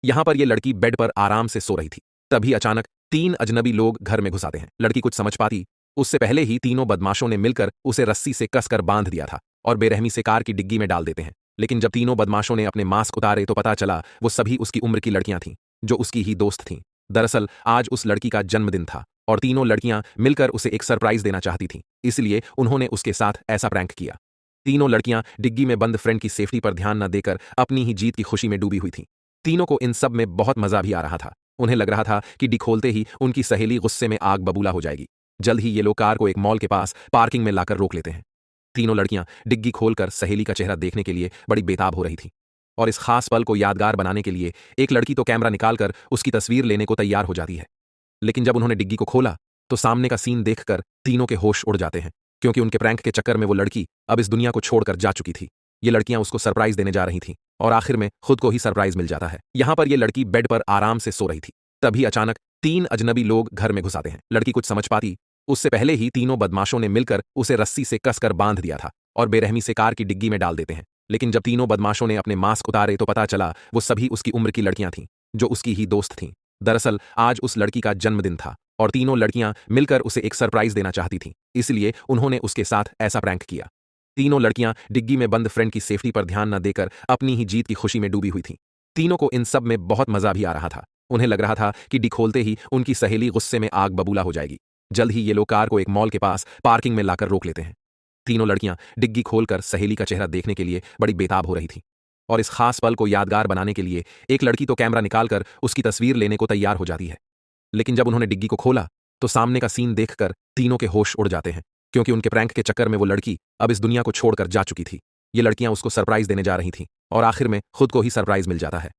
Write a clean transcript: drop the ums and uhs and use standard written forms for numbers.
यहाँ पर यह लड़की बेड पर आराम से सो रही थी। तभी अचानक 3 अजनबी लोग घर में घुस आते हैं। लड़की कुछ समझ पाती उससे पहले ही तीनों बदमाशों ने मिलकर उसे रस्सी से कसकर बांध दिया था और बेरहमी से कार की डिग्गी में डाल देते हैं। लेकिन जब तीनों बदमाशों ने अपने मास्क उतारे तो पता चला वो सभी उसकी उम्र की लड़कियां थीं, जो उसकी ही दोस्त थीं। दरअसल आज उस लड़की का जन्मदिन था और तीनों लड़कियां मिलकर उसे एक सरप्राइज देना चाहती थीं, इसलिए उन्होंने उसके साथ ऐसा प्रैंक किया। तीनों लड़कियां डिग्गी में बंद फ्रेंड की सेफ्टी पर ध्यान न देकर अपनी ही जीत की खुशी में डूबी हुई थीं। तीनों को इन सब में बहुत मजा भी आ रहा था। उन्हें लग रहा था कि डिग खोलते ही उनकी सहेली गुस्से में आग बबूला हो जाएगी। जल्द ही ये लोग कार को एक मॉल के पास पार्किंग में लाकर रोक लेते हैं। तीनों लड़कियां डिग्गी खोलकर सहेली का चेहरा देखने के लिए बड़ी बेताब हो रही थीं और इस खास पल को यादगार बनाने के लिए एक लड़की तो कैमरा निकालकर उसकी तस्वीर लेने को तैयार हो जाती है। लेकिन जब उन्होंने डिग्गी को खोला तो सामने का सीन देखकर तीनों के होश उड़ जाते हैं, क्योंकि उनके प्रैंक के चक्कर में वो लड़की अब इस दुनिया को छोड़कर जा चुकी थी। ये लड़कियां उसको सरप्राइज देने जा रही थीं और आखिर में खुद को ही सरप्राइज मिल जाता है। यहाँ पर यह लड़की बेड पर आराम से सो रही थी। तभी अचानक 3 अजनबी लोग घर में घुस आते हैं। लड़की कुछ समझ पाती उससे पहले ही तीनों बदमाशों ने मिलकर उसे रस्सी से कसकर बांध दिया था और बेरहमी से कार की डिग्गी में डाल देते हैं। लेकिन जब तीनों बदमाशों ने अपने मास्क उतारे तो पता चला वो सभी उसकी उम्र की लड़कियां थीं, जो उसकी ही दोस्त थीं। दरअसल आज उस लड़की का जन्मदिन था और तीनों लड़कियां मिलकर उसे एक सरप्राइज देना चाहती थीं, इसलिए उन्होंने उसके साथ ऐसा प्रैंक किया। तीनों लड़कियां डिग्गी में बंद फ्रेंड की सेफ्टी पर ध्यान न देकर अपनी ही जीत की खुशी में डूबी हुई थीं। तीनों को इन सब में बहुत मजा भी आ रहा था। उन्हें लग रहा था कि डिग खोलते ही उनकी सहेली गुस्से में आग बबूला हो जाएगी। जल्द ही ये लोग कार को एक मॉल के पास पार्किंग में लाकर रोक लेते हैं। तीनों लड़कियां डिग्गी खोलकर सहेली का चेहरा देखने के लिए बड़ी बेताब हो रही थीं और इस खास पल को यादगार बनाने के लिए एक लड़की तो कैमरा निकालकर उसकी तस्वीर लेने को तैयार हो जाती है। लेकिन जब उन्होंने डिग्गी को खोला तो सामने का सीन देखकर तीनों के होश उड़ जाते हैं, क्योंकि उनके प्रैंक के चक्कर में वो लड़की अब इस दुनिया को छोड़कर जा चुकी थी। ये लड़कियां उसको सरप्राइज देने जा रही थीं और आखिर में खुद को ही सरप्राइज मिल जाता है।